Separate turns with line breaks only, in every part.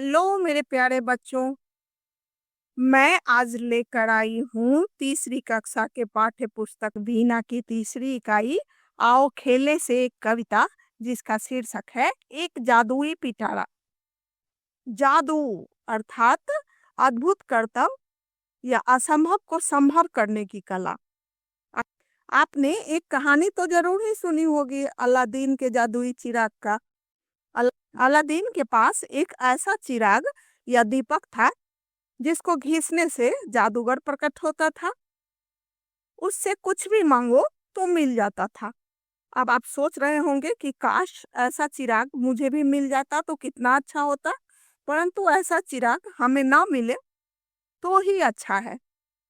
Hello मेरे प्यारे बच्चों। मैं आज लेकर आई हूँ तीसरी कक्षा के पाठ्य पुस्तक वीणा की तीसरी इकाई आओ खेले से एक कविता, जिसका शीर्षक है एक जादुई पिटारा। जादू अर्थात अद्भुत करतब या असंभव को संभव करने की कला। आ- आपने एक कहानी तो जरूर ही सुनी होगी, अलादीन के जादुई चिराग का। अल- अलादीन के पास एक ऐसा चिराग या दीपक था जिसको घिसने से जादूगर प्रकट होता था। उससे कुछ भी मांगो तो मिल जाता था। अब आप सोच रहे होंगे कि काश ऐसा चिराग मुझे भी मिल जाता तो कितना अच्छा होता। परंतु ऐसा चिराग हमें ना मिले तो ही अच्छा है,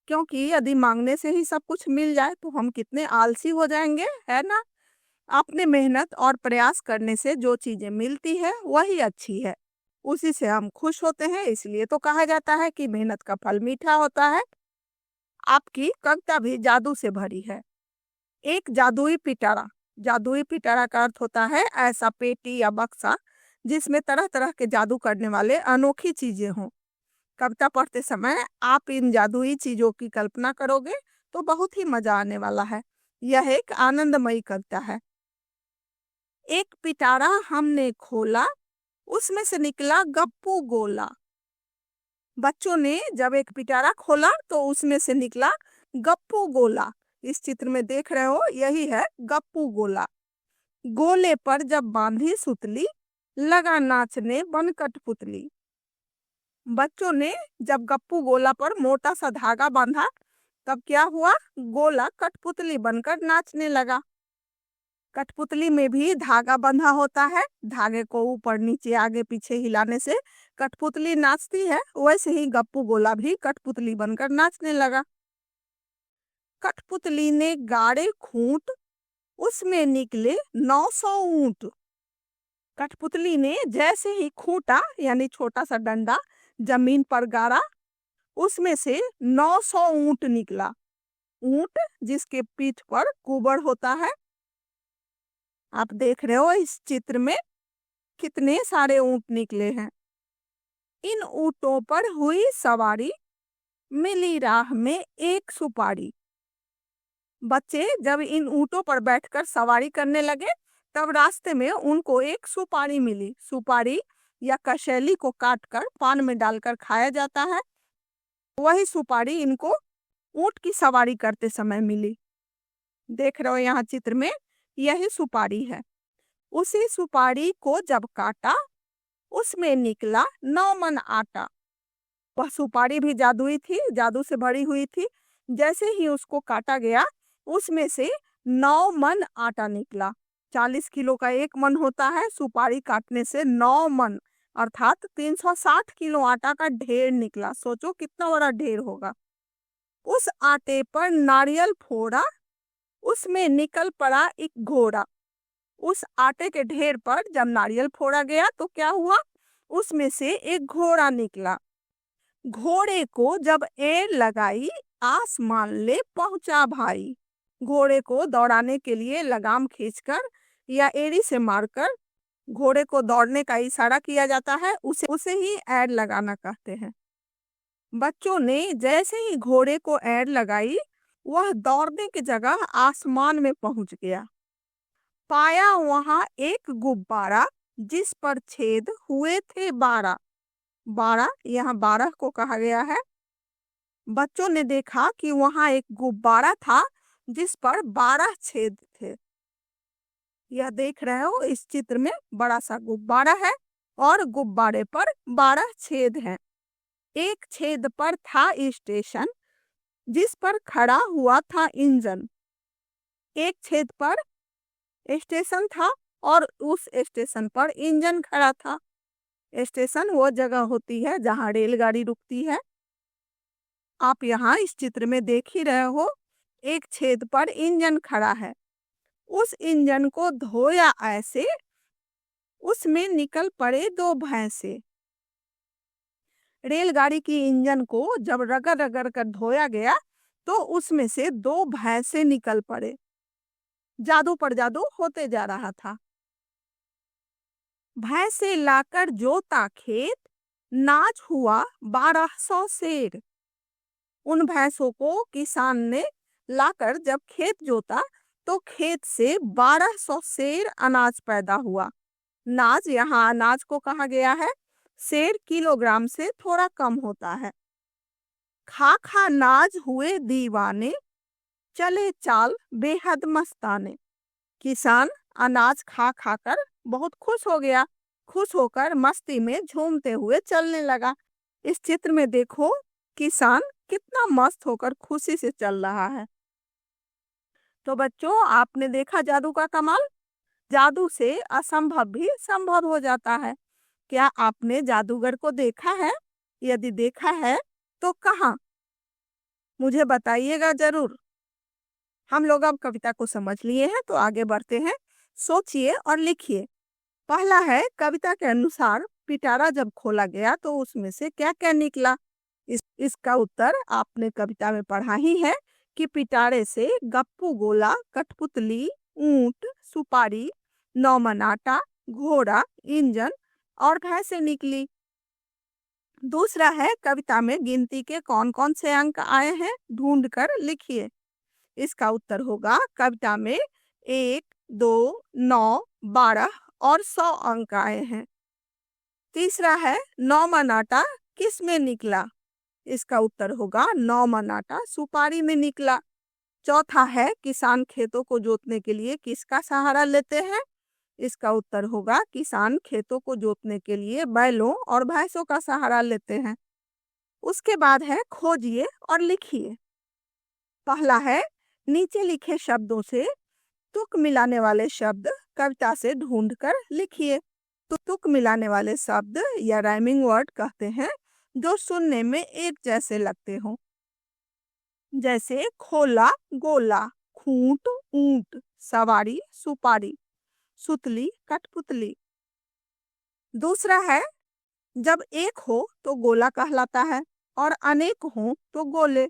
क्योंकि यदि मांगने से ही सब कुछ मिल जाए तो हम कितने आलसी हो जाएंगे, है ना। अपने मेहनत और प्रयास करने से जो चीजें मिलती है वही अच्छी है, उसी से हम खुश होते हैं। इसलिए तो कहा जाता है कि मेहनत का फल मीठा होता है। आपकी कविता भी जादू से भरी है। एक जादुई पिटारा। जादुई पिटारा का अर्थ होता है ऐसा पेटी या बक्सा जिसमें तरह तरह के जादू करने वाले अनोखी चीजें हों। कविता पढ़ते समय आप इन जादुई चीजों की कल्पना करोगे तो बहुत ही मजा आने वाला है। यह एक आनंदमयी कविता है। एक पिटारा हमने खोला, उसमें से निकला गप्पू गोला। बच्चों ने जब एक पिटारा खोला तो उसमें से निकला गप्पू गोला। इस चित्र में देख रहे हो, यही है गप्पू गोला। गोले पर जब बांधी सुतली, लगा नाचने बन कठपुतली। बच्चों ने जब गप्पू गोला पर मोटा सा धागा बांधा, तब क्या हुआ? गोला कठपुतली बनकर नाचने लगा। कठपुतली में भी धागा बंधा होता है। धागे को ऊपर नीचे आगे पीछे हिलाने से कठपुतली नाचती है। वैसे ही गप्पू गोला भी कठपुतली बनकर नाचने लगा। कठपुतली ने गाड़े खूंट, उसमें निकले 900 ऊंट। कठपुतली ने जैसे ही खूंटा यानी छोटा सा डंडा जमीन पर गाड़ा, उसमें से 900 ऊंट निकला। ऊंट जिसके पीठ पर कुबड़ होता है। आप देख रहे हो इस चित्र में कितने सारे ऊंट निकले हैं। इन ऊंटों पर हुई सवारी, मिली राह में एक सुपारी। बच्चे जब इन ऊंटों पर बैठकर सवारी करने लगे, तब रास्ते में उनको एक सुपारी मिली। सुपारी या कशैली को काटकर पान में डालकर खाया जाता है। वही सुपारी इनको ऊंट की सवारी करते समय मिली। देख रहे हो यहाँ चित्र में, यही सुपारी है। उसी सुपारी को जब काटा, उसमें निकला 9 मन आटा। वह सुपारी भी जादुई थी, जादू से भरी हुई थी। जैसे ही उसको काटा गया, उसमें से 9 मन आटा निकला। 40 किलो का एक मन होता है। सुपारी काटने से 9 मन अर्थात 360 किलो आटा का ढेर निकला। सोचो कितना बड़ा ढेर होगा। उस आटे पर नारियल फोड़ा, उसमें निकल पड़ा एक घोड़ा। उस आटे के ढेर पर जब नारियल फोड़ा गया तो क्या हुआ? उसमें से एक घोड़ा निकला। घोड़े को जब एड़ लगाई, आसमान ले पहुंचा भाई। घोड़े को दौड़ाने के लिए लगाम खींचकर या एड़ी से मारकर घोड़े को दौड़ने का इशारा किया जाता है। उसे उसे ही एड़ लगाना कहते हैं। बच्चों ने जैसे ही घोड़े को एड़ लगाई, वह दौड़ने की जगह आसमान में पहुंच गया। पाया वहां एक गुब्बारा, जिस पर छेद हुए थे 12। 12 यहाँ 12 को कहा गया है। बच्चों ने देखा कि वहां एक गुब्बारा था जिस पर 12 छेद थे। यह देख रहे हो इस चित्र में बड़ा सा गुब्बारा है और गुब्बारे पर 12 छेद हैं। एक छेद पर था स्टेशन, जिस पर खड़ा हुआ था इंजन। एक छेद पर स्टेशन था और उस स्टेशन पर इंजन खड़ा था। स्टेशन वो जगह होती है जहां रेलगाड़ी रुकती है। आप यहाँ इस चित्र में देख ही रहे हो, एक छेद पर इंजन खड़ा है। उस इंजन को धोया ऐसे, उसमें निकल पड़े 2 भैंसे। रेलगाड़ी की इंजन को जब रगड़ रगड़ कर धोया गया तो उसमें से 2 भैंसे निकल पड़े। जादू पर जादू होते जा रहा था। भैंसे लाकर जोता खेत, नाच हुआ 1200 सेर। उन भैंसों को किसान ने लाकर जब खेत जोता तो खेत से 1200 सेर अनाज पैदा हुआ। नाज यहाँ अनाज को कहा गया है। सेर किलोग्राम से थोड़ा कम होता है। खा खा नाज हुए दीवाने, चले चाल बेहद मस्ताने। किसान अनाज खा खाकर बहुत खुश हो गया। खुश होकर मस्ती में झूमते हुए चलने लगा। इस चित्र में देखो किसान कितना मस्त होकर खुशी से चल रहा है। तो बच्चों, आपने देखा जादू का कमाल। जादू से असंभव भी संभव हो जाता है। क्या आपने जादूगर को देखा है? यदि देखा है तो कहाँ? मुझे बताइएगा जरूर। हम लोग अब कविता को समझ लिए हैं, तो आगे बढ़ते हैं। सोचिए और लिखिए। पहला है, कविता के अनुसार पिटारा जब खोला गया तो उसमें से क्या क्या निकला? इसका उत्तर आपने कविता में पढ़ा ही है कि पिटारे से गप्पू गोला, कठपुतली, ऊंट, सुपारी, नौमन आटा, घोड़ा, इंजन और भैंसे निकली। दूसरा है, कविता में गिनती के कौन कौन से अंक आए हैं ढूंढकर लिखिए। इसका उत्तर होगा कविता में 1, 2, 9, 12 और 100 अंक आए हैं। तीसरा है, नौमन आटा किस में निकला? इसका उत्तर होगा नौमन आटा सुपारी में निकला। चौथा है, किसान खेतों को जोतने के लिए किसका सहारा लेते हैं? इसका उत्तर होगा किसान खेतों को जोतने के लिए बैलों और भैंसों का सहारा लेते हैं। उसके बाद है, खोजिए और लिखिए। पहला है, नीचे लिखे शब्दों से तुक मिलाने वाले शब्द कविता से ढूंढकर लिखिए। तो तुक मिलाने वाले शब्द या राइमिंग वर्ड कहते हैं जो सुनने में एक जैसे लगते हो, जैसे खोला गोला, खूंट ऊंट, सवारी सुपारी, सुतली कठपुतली। दूसरा है, जब एक हो तो गोला कहलाता है और अनेक हो तो गोले।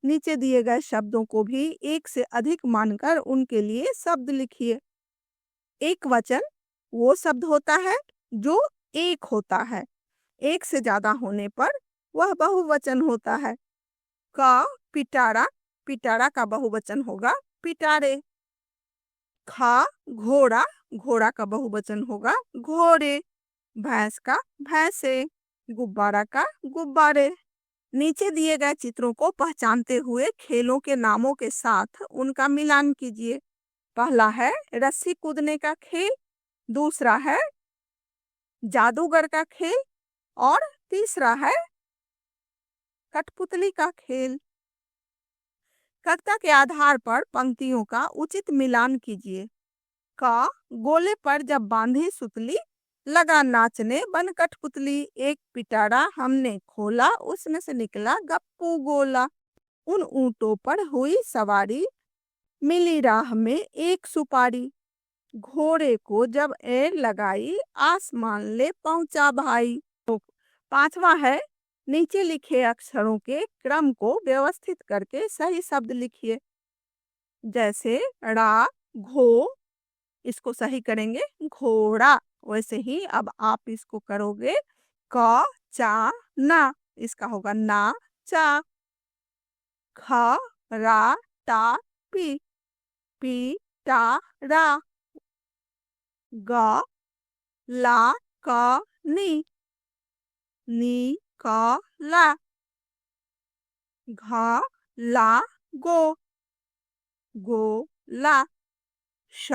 नीचे दिए गए शब्दों को भी एक से अधिक मानकर उनके लिए शब्द लिखिए। एक वचन वो शब्द होता है जो एक होता है। एक से ज्यादा होने पर वह बहुवचन होता है। का पिटारा, पिटारा का बहुवचन होगा पिटारे। खा घोड़ा, घोड़ा का बहुवचन होगा घोड़े। भैंस का भैंसे, गुब्बारा का गुब्बारे। नीचे दिए गए चित्रों को पहचानते हुए खेलों के नामों के साथ उनका मिलान कीजिए। पहला है रस्सी कूदने का खेल, दूसरा है जादूगर का खेल और तीसरा है कठपुतली का खेल। कविता के आधार पर पंक्तियों का उचित मिलान कीजिए। का गोले पर जब बांधी सुतली, लगा नाचने बन कठपुतली, एक पिटारा हमने खोला उसमें से निकला गप्पू गोला। उन ऊंटों पर हुई सवारी, मिली राह में एक सुपारी, घोड़े को जब ऐर लगाई आसमान ले पहुंचा भाई। तो पांचवा है, नीचे लिखे अक्षरों के क्रम को व्यवस्थित करके सही शब्द लिखिए। जैसे रा घो, इसको सही करेंगे घोड़ा, वैसे ही अब आप इसको करोगे क चा ना, इसका होगा ना चा। ख रा टा पी, पी टा रा। ग ला क नी, नी क ला। घ ला गो, गो ला। श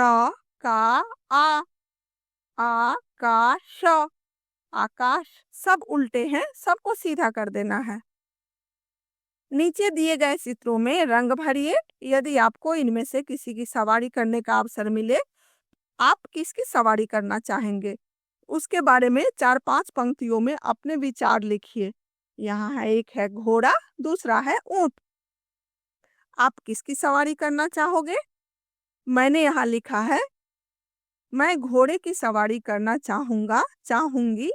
का आ का श, आकाश। सब उल्टे हैं, सबको सीधा कर देना है। नीचे दिए गए चित्रों में रंग भरिए। यदि आपको इनमें से किसी की सवारी करने का अवसर मिले, आप किसकी सवारी करना चाहेंगे? उसके बारे में 4-5 पंक्तियों में अपने विचार लिखिए। यहाँ है, एक है घोड़ा, दूसरा है ऊंट। आप किसकी सवारी करना चाहोगे? मैंने यहाँ लिखा है, मैं घोड़े की सवारी करना चाहूंगा, चाहूंगी।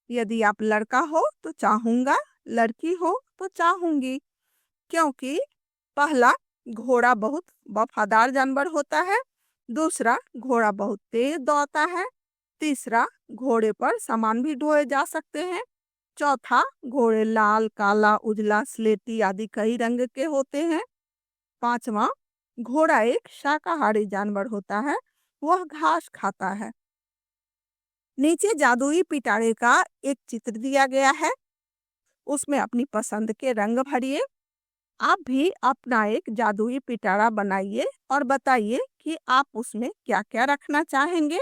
यदि आप लड़का हो तो चाहूंगा, लड़की हो तो चाहूंगी। क्योंकि पहला, घोड़ा बहुत वफादार जानवर होता है। दूसरा, घोड़ा बहुत तेज दौड़ता है। तीसरा, घोड़े पर सामान भी ढोए जा सकते हैं। चौथा, घोड़े लाल, काला, उजला, स्लेटी आदि कई रंग के होते हैं। पांचवा, घोड़ा एक शाकाहारी जानवर होता है, वह घास खाता है। नीचे जादुई पिटारे का एक चित्र दिया गया है, उसमें अपनी पसंद के रंग भरिए। आप भी अपना एक जादुई पिटारा बनाइए और बताइए कि आप उसमें क्या क्या रखना चाहेंगे।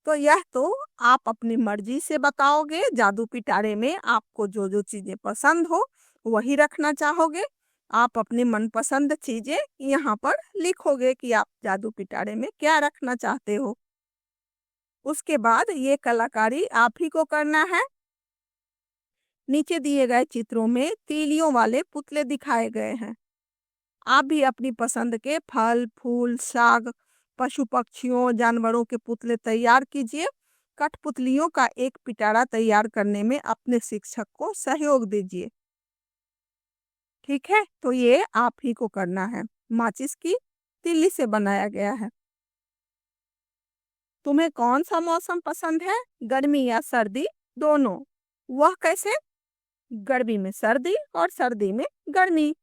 तो यह तो आप अपनी मर्जी से बताओगे, जादू पिटारे में आपको जो जो चीजें पसंद हो वही रखना चाहोगे। आप अपनी मनपसंद चीजें यहाँ पर लिखोगे कि आप जादू पिटारे में क्या रखना चाहते हो। उसके बाद ये कलाकारी आप ही को करना है। नीचे दिए गए चित्रों में तीलियों वाले पुतले दिखाए गए हैं। आप भी अपनी पसंद के फल, फूल, साग, पशु पक्षियों, जानवरों के पुतले तैयार कीजिए। कठपुतलियों का एक पिटारा तैयार करने में अपने शिक्षक को सहयोग दीजिए। ठीक है, तो ये आप ही को करना है। माचिस की तीली से बनाया गया है। तुम्हें कौन सा मौसम पसंद है, गर्मी या सर्दी? दोनों। वह कैसे? गर्मी में सर्दी और सर्दी में गर्मी।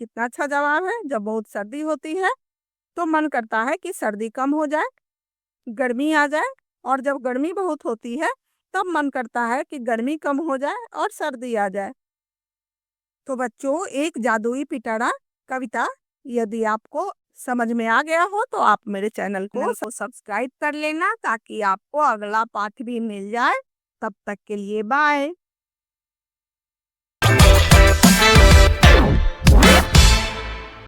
कितना अच्छा जवाब है। जब बहुत सर्दी होती है तो मन करता है कि सर्दी कम हो जाए, गर्मी आ जाए, और जब गर्मी बहुत होती है तब मन करता है कि गर्मी कम हो जाए और सर्दी आ जाए। तो बच्चों, एक जादुई पिटारा कविता यदि आपको समझ में आ गया हो तो आप मेरे चैनल को सब्सक्राइब कर लेना ताकि आपको अगला पाठ भी मिल जाए। तब तक के लिए बाय।